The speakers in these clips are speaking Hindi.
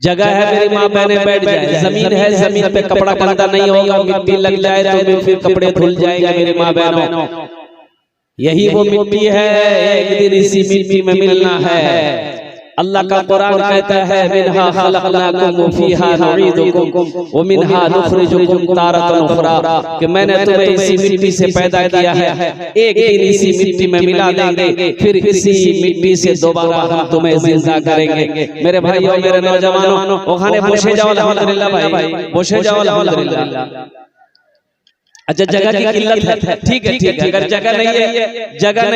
जगह है मेरी माँ बहने बैठ जाए, जमीन है जमीन पे कपड़ा गंदा नहीं होगा, मिट्टी लग जाए तो फिर कपड़े धुल जाएंगे मेरी माँ बहनों। यही वो मिट्टी है, एक दिन इसी मिट्टी में मिलना है। अल्लाह का कुरान कहता है मिनहा खलक़नाकुम व फीहा नुईदुकुम व मिनहा नुखरिजुकुम तारतन उखरा, कि मैंने तुम्हें इसी मिट्टी से पैदा किया है, एक दिन इसी मिट्टी में मिला देंगे, फिर इसी मिट्टी से दोबारा हम तुम्हें जिंदा करेंगे। मेरे भाइयों मेरे नौजवानों, ओखाने बसे जाओ अल्हम्दुलिल्लाह भाई, बसे जाओ अल्हम्दुलिल्लाह। अच्छा जगह की किल्लत है, ठीक है ठीक है, अगर जगह नहीं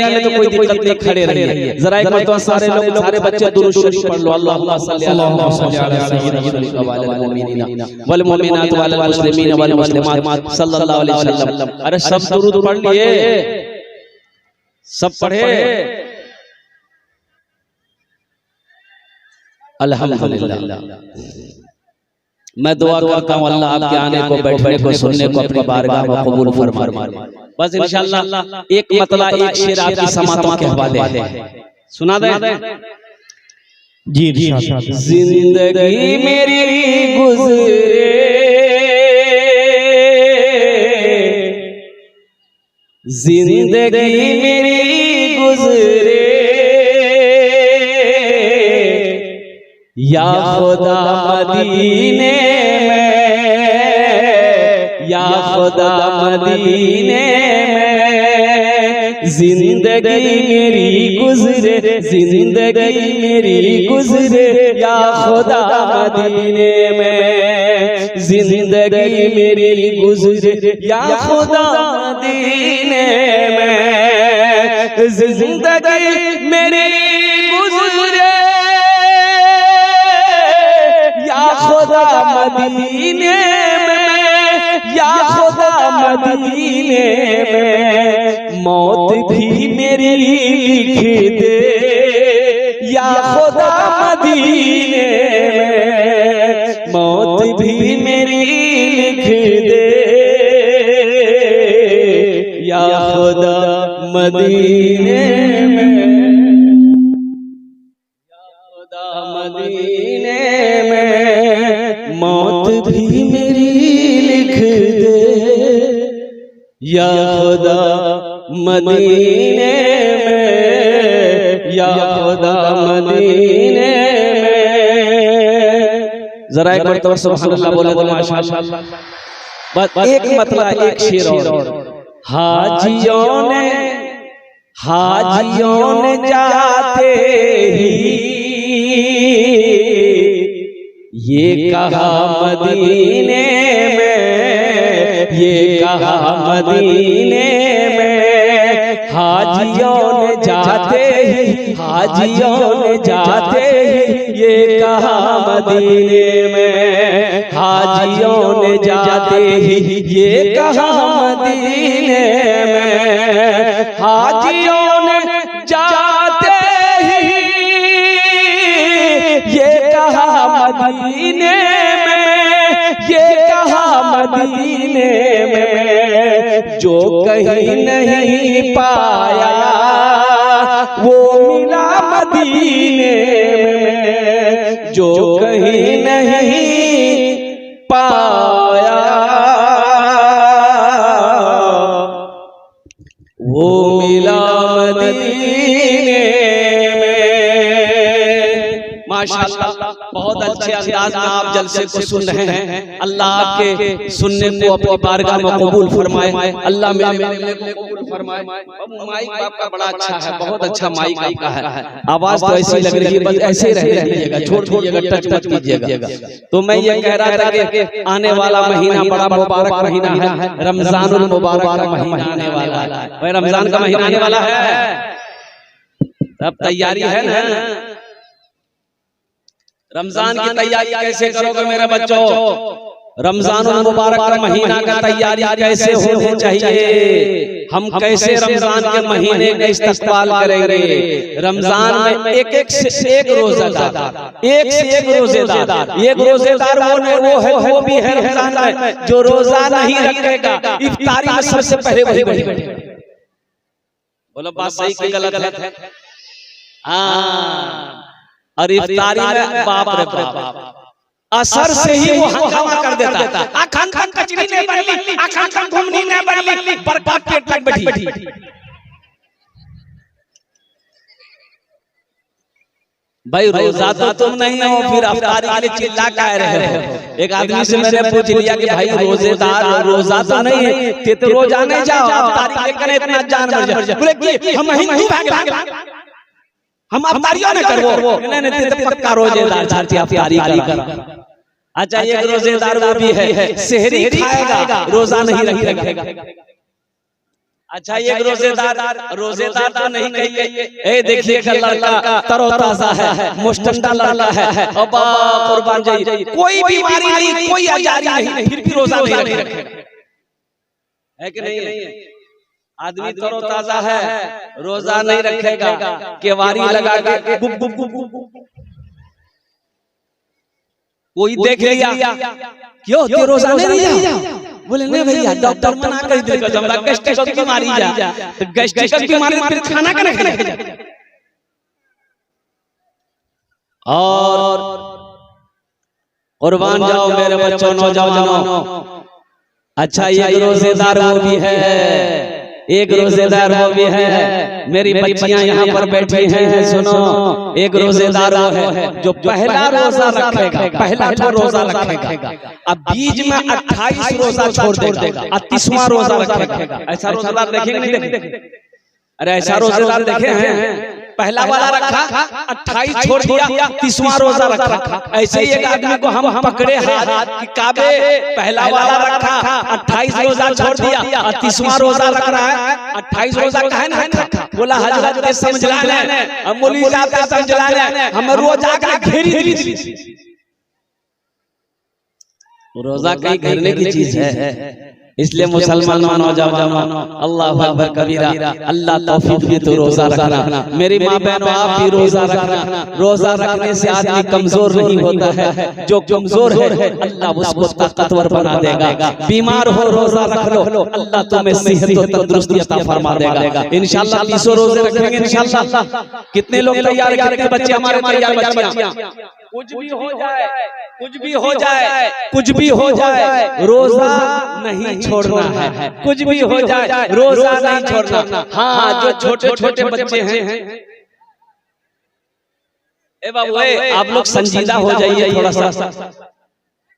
है तो कोई दिक्कत नहीं, खड़े रहिए जरा एक मरतबा सारे लोग सारे बच्चे दुरूद शरीफ पढ़ लो। अल्लाहुम्मा सल्ली अला सय्यिदिना वल मुमिनीना वल मुमिनात वल मुस्लिमीन वल मुस्लिमात सल्लल्लाहु अलैहि वसल्लम। अरे सब दुरूद पढ़ लिए, सब पढ़े अल्हम्दुलिल्लाह। मैं दुआ करता हूँ अल्लाह आपके आने को, बैठने को, सुनने को अपनी बारगाह में कबूल फरमाए। बस इंशाअल्लाह एक मतला एक शेर आपकी समातों के हवाले सुना दें। जी जिंदगी मेरी गुजरे, जिंदगी मेरी गुजरे, या खुदा मदीने में, या खुदा मदीने में, जिंदगी मेरी गुजरे, जिंदगी मेरी गुजरे, या खुदा मदीने में, जिंदगी मेरी गुजरे, या खुदा मदीने में, जिंदगी मेरी गुजरे, या खुदा मदीने में, या खुदा मदीने में, मौत भी मेरी लिख दे, या खुदा मदीने में, मौत भी मेरी लिख दे, या खुदा मदीने में, या खुदा मदीने में, मौत भी मेरी लिख दे, या खुदा मदीने में, या खुदा मदीने में। जरा एक बार सुभान बोले तो माशाअल्लाह। बस एक मतला एक शेर और। हाजियों ने जाते ही ये कहा मदीने में, ये कहा मदीने में, हाजियों ने जाते ही, हाजियों ने जाते ही, ये कहा मदीने में, हाजियों ने जाते ही, ये कहा मदीने में, हाजियों ने जाते ही, ये कहा मदीने में, ये कहा मदीने में, जो कहीं नहीं पाया वो मिला मदीने में, जो कहीं नहीं पाया वो मिला मदीने में। माशाअल्लाह बहुत अच्छे अंदाज में आप जलसे को सुन रहे हैं। अल्लाह आपके सुनने को अपनी बारगाह में कबूल फरमाए, अल्लाह मेरे को कबूल फरमाए। माइक आपका बड़ा अच्छा है, बहुत अच्छा माइक आपका है, आवाज तो ऐसी लग रही है, बस ऐसे ही रहने दीजिएगा, छोड़ दीजिएगा, टच मत कीजिएगा। तो मैं ये कह रहा था कि आने वाला महीना बड़ा मुबारक महीना है, रमजानुल मुबारक का महीना आने वाला है। भाई रमजान का महीना आने वाला है, अब तैयारी है ना? रमजान की तैयारी कैसे करोगे मेरे बच्चों? रमजानुल मुबारक का महीना का तैयारी कैसे होनी चाहिए? हम कैसे रमजान के महीने का इस्तकबाल करेंगे? रमजान में एक से एक रोजेदार, एक से एक रोजेदार, एक रोजेदार वो भी है रमजान में जो रोजा नहीं रखेगा, इफ्तारी में सबसे पहले वही बैठेगा। बोलो बात सही कि गलत है? हाँ, और इफ्तारी में बाप रे बाप, असर से ही वो हंगामा कर देता। आखान खान कचरी नहीं बनली, आखान खान घुमनी नहीं बनली, बरकत पेट लग बैठी। भाई रोजा तो तुम नहीं हो, फिर अफ्तारी के लिए चिल्ला कह रहे हो। एक आदमी से मैंने पूछ लिया कि भाई रोजेदार रोजा तो नहीं है, ते तो रोजा नहीं जाओ, अफ्तारी लेकर इतना जान मर जा। बोले कि हम हिंदू भाग हम अफ्तारियों ने करवो, नहीं ते तो पक्का रोजेदार चाहती अफ्तारी कर। अच्छा एक रोजेदार वो भी है, सेहरी खाएगा, रोजा नहीं रखेगा। अच्छा एक रोजेदार तो नहीं कहिए। ए देखिए का लड़का तरोताजा है, मुस्टंडा लड़का है, अब्बा कुर्बान जाइए, कोई बीमारी नहीं, कोई आजारी नहीं, फिर भी रोजा नहीं रखेगा, है कि नहीं? आदमी तरोताजा है, रोजा नहीं रखेगा, केवारी लगा के गुप गुप गुप, कोई देख लिया क्यों ते रोजा नहीं लिया? बोले नहीं भैया डॉक्टर मना कर दिया, हमरा गैस्ट्रिक की बीमारी जा, तो गैस्ट्रिक की बीमारी फिर खाना का नहीं खाएगा। और कुर्बान जाओ मेरे बच्चों नौजवानों। अच्छा एक रोजेदार वो भी है, एक रोजेदार वो भी है। मेरी बच्चियां यहाँ पर बैठी हैं, सुनो। एक रोजेदार वो है जो पहला रोजा रखेगा, पहला रोजा रखेगा, अब बीच में 28 रोजा छोड़ देगा, 30वां रोजा रखेगा। ऐसा रोजेदार देखेंगे नहीं देखेंगे? अरे ऐसा रोजेदार देखे हैं? पहला वाला रखा, 28 छोड़ दिया, 30वां रोजा रखा। ऐसे ही एक आदमी को हम पकड़े हाथ कि काबे पहला वाला रखा, 28 रोजा छोड़ दिया, 30वां रोजा रख रहा है। 28 रोजा काहे ना रखा? बोला हजरत के समझला ले, हम मौलवी साहब के समझला ले, हम रोजा का घेरी दी। रोजा कहीं घेरने की चीज है, इसलिए मुसलमानों नौजवानों अल्लाह अकबर कबीरा, अल्लाह तौफीक दे तो रोजा रखना। मेरी माँ बहनों आप भी रोजा रखना। रोजा रखने से आदमी कमजोर नहीं होता है, जो कमजोर है अल्लाह उसको ताकतवर बना देगा। बीमार हो रोजा रख लो, अल्लाह तुम्हें सेहत और तंदुरुस्ती अता फरमा देगा। इंशाअल्लाह 30 रोजे रखेंगे इंशाअल्लाह। कितने लोग तैयार करते हैं बच्चे हमारे तैयार बच्चियां? कुछ भी हो जाए, कुछ भी हो जाए, कुछ भी हो जाए, रोजा नहीं छोड़ना है। कुछ भी हो जाए रोजा नहीं छोड़ना। हाँ जो छोटे छोटे बच्चे हैं, ए बाबू आप लोग संजीदा हो जाइए थोड़ा सा।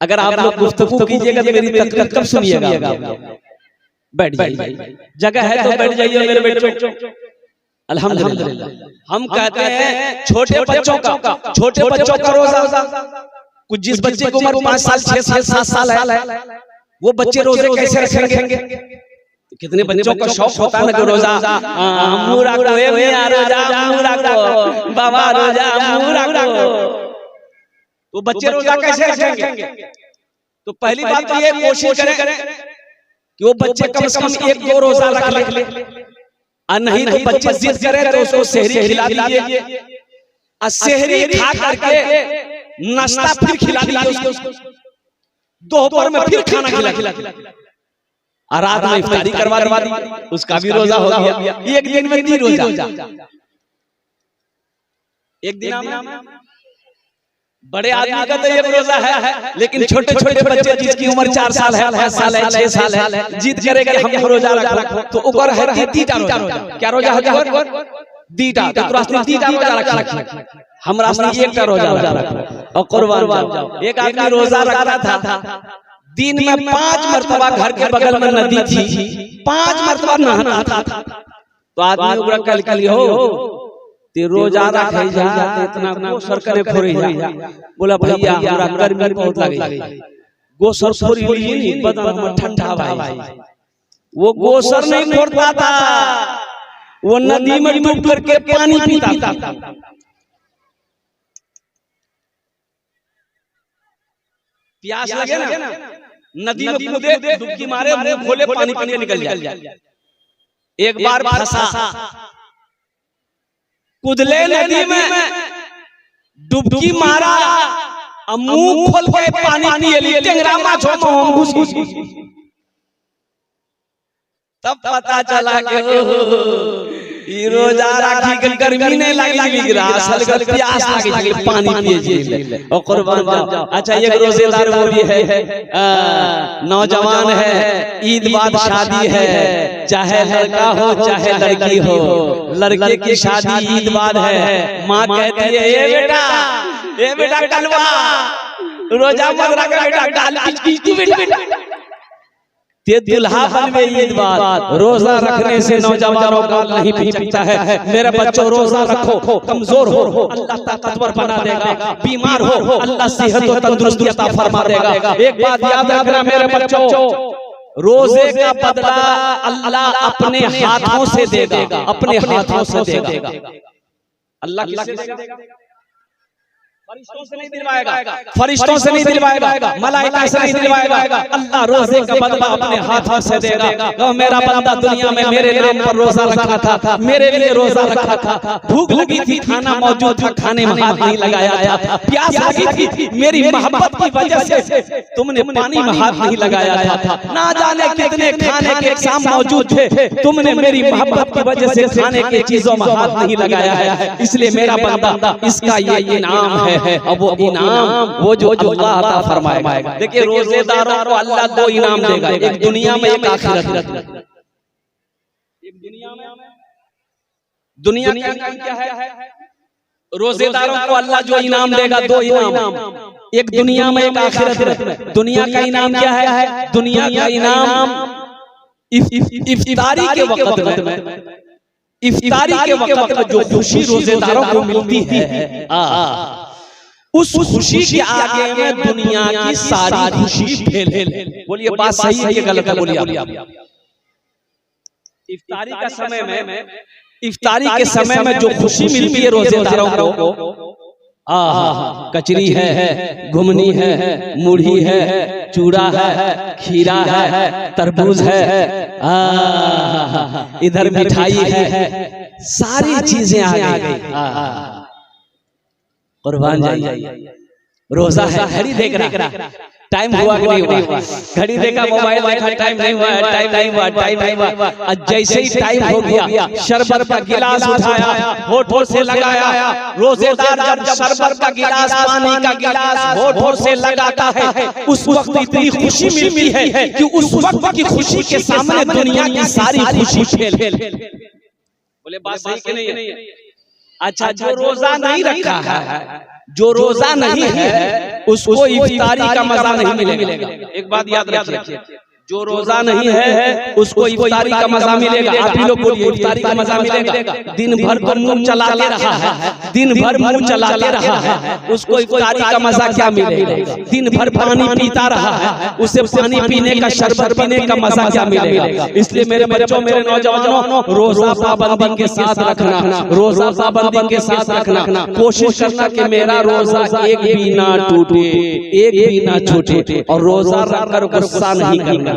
अगर आप लोग गुफ्तगू कीजिएगा तो मेरी तकरीर कब सुनिएगा? बैठ जाइए, जगह है तो बैठ जाइए मेरे बेटों। अल्हम्दुलिल्लाह हम कहते हैं छोटे बच्चों का रोजा, कुछ जिस बच्चे की उम्र 5 साल 6 साल 7 साल है, वो बच्चे रोजे कैसे रखेंगे? कितने बच्चों का शौक होता है ना कि रोजा मूरा को, रोजा मूरा को, बाबा रोजा मूरा को, तो बच्चे रोजा कैसे रखेंगे? तो पहली बात तो ये कोशिश करें कि वो बच्चे कम से कम 1-2 रोजा रख ले, और नहीं तो बच्चे जिद करे तो उसको सेहरी खिला दीजिए, और सेहरी खा करके नाश्ता फिर खिला दीजिए उसको, दोपहर में फिर खाना खिला, और रात में इफ्तारी करवा दी, उसका भी रोजा हो गया। एक दिन में 3 रोजा, एक दिन बड़े आदमी का तो एक रोजा है, लेकिन छोटे छोटे बच्चे जिसकी उम्र 4 साल है, 5 साल है, 6 साल है, जिद करेगा हम रोजा रखो तो ओकर है 3टा रोजा। क्या रोजा है? 2टा। तो रास्ते 3टा रोजा रख, हमरा रास्ते 1टा रोजा रखो और कुर्बान जाओ। एक आदमी रोजा रख रहा था, दिन में 5 मरतबा, घर के बगल में नदी थी, 5 मरतबा नहाता था। तो आदमी ओकरा कल कल हो ते रोजा रखे जा, इतना गोसर करे फोरी जा। बोला भैया हमरा गर्मी बहुत लगे, गोसर फोरी ली, बदन में ठंडा भाई। वो गोसर नहीं फोड़ता था, वो नदी में डूब करके पानी पीता था। प्यास लगे ना, नदी में कूदे, डुबकी मारे, मुंह खोले, पानी पीने निकल जाए। एक बार फंसा, कूदले नदी में, डुबकी मारा, मुंह खोल के पानी पिए लिए, टेंगरा माछो में घुस। तब पता चला कि ये रोजा राखी के गर्मी नहीं लगी बिगड़ा असल का प्यास लगी पानी पिए और कुर्बान जाओ। अच्छा ये रोजेदार वो भी है, नौजवान है, ईद बाद शादी है, चाहे लड़का हो चाहे लड़की हो, लड़के की शादी ईद बाद है, माँ कहती है ए बेटा कलवा रोजा मत रख बेटा डाल की बेटा ते दुल्हा बनवे ईद बाद। रोजा रखने से नौजवानों का नहीं पीछता है। मेरे बच्चों रोजा रखो, कमजोर हो अल्लाह ताकतवर बना देगा, बीमार हो अल्लाह सेहत और तंदुरुस्ती अता फरमा देगा। एक बात याद रखना मेरे बच्चों, रोजे का बदला अल्लाह अपने हाथों से देगा, अपने हाथों से देगा। अल्लाह किससे देगा? फरिश्तों से नहीं दिलवाएगा, फरिश्तों से नहीं दिलवाएगा, मलाइका से नहीं दिलवाएगा। अल्लाह रोजे का बदला अपने हाथों से देगा। तो मेरा बंदा दुनिया में मेरे नाम पर रोजा रखा था, मेरे लिए रोजा रखा था, भूख लगी थी खाना मौजूद था, खाने में हाथ नहीं लगाया था, प्यास लगी थी मेरी मोहब्बत की वजह से तुमने पानी में हाथ नहीं लगाया था, ना जाने कितने खाने के एग्जाम मौजूद थे, तुमने मेरी मोहब्बत की वजह से खाने की चीजों में हाथ नहीं लगाया है। इसलिए मेरा बंदा इसका ये इनाम है। अब वो इनाम वो जो अल्लाह अता फरमाएगा। देखिए रोजेदारों को अल्लाह दो इनाम देगा, एक दुनिया में एक आखिरत में। एक दुनिया का इनाम क्या है? रोजेदारों को अल्लाह जो इनाम देगा दो इनाम, एक दुनिया में एक आखिरत में। दुनिया का इनाम क्या है? दुनिया का इनाम इफ्तारी के वक्त में, इफ्तारी के वक्त में जो खुशी रोजेदारों को मिलती है, उस खुशी के आगे में दुनिया की सारी खुशी फेल है। बोलिए बात सही है कि गलत है? बोलिए आप। इफ्तारी का समय में, इफ्तारी के समय में जो खुशी मिलती है रोजेदारों को, कचरी है, घुमनी है, मुढ़ी है, चूड़ा है, खीरा है, तरबूज है, इधर मिठाई है, सारी चीजें आ गई। कुर्बान जाइए, रोजा है, घड़ी देख रहा, टाइम हुआ कि नहीं हुआ, घड़ी देखा, मोबाइल देखा, टाइम नहीं हुआ, टाइम नहीं हुआ, टाइम नहीं हुआ। जैसे ही टाइम हो गया, शरबत का गिलास उठाया, होठों से लगाया। रोजेदार जब शरबत का गिलास, पानी का गिलास होठों से लगाता है, उस वक्त इतनी खुशी मिलती है कि उस वक्त की खुशी के सामने दुनिया की सारी खुशी फेल। बोले बात सही कि नहीं है? अच्छा जो रोजा नहीं रखा है, जो रोजा नहीं है, उसको इफ्तारी का मजा नहीं मिलेगा। एक बात याद रखिए, जो रोजा नहीं है उसको इफ्तारी का मजा मिलेगा। आप ही लोग बोलिए इफ्तारी का मजा मिलेगा। दिन भर तो मुंह चलाते रहा है, दिन भर मुंह चलाते रहा है, उसको इफ्तारी का मजा क्या मिलेगा? दिन भर पानी पीता रहा है, उसे पानी पीने का, शरबत पीने का मजा क्या मिलेगा? इसलिए मेरे बच्चों, मेरे नौजवानों, रोजा पाबंदी के साथ रखना, रोजा पाबंदी के साथ रखना। कोशिश करना कि मेरा रोजा एक भी ना टूटे, एक भी ना छूटे, और रोजा रखकर गुस्सा नहीं करना।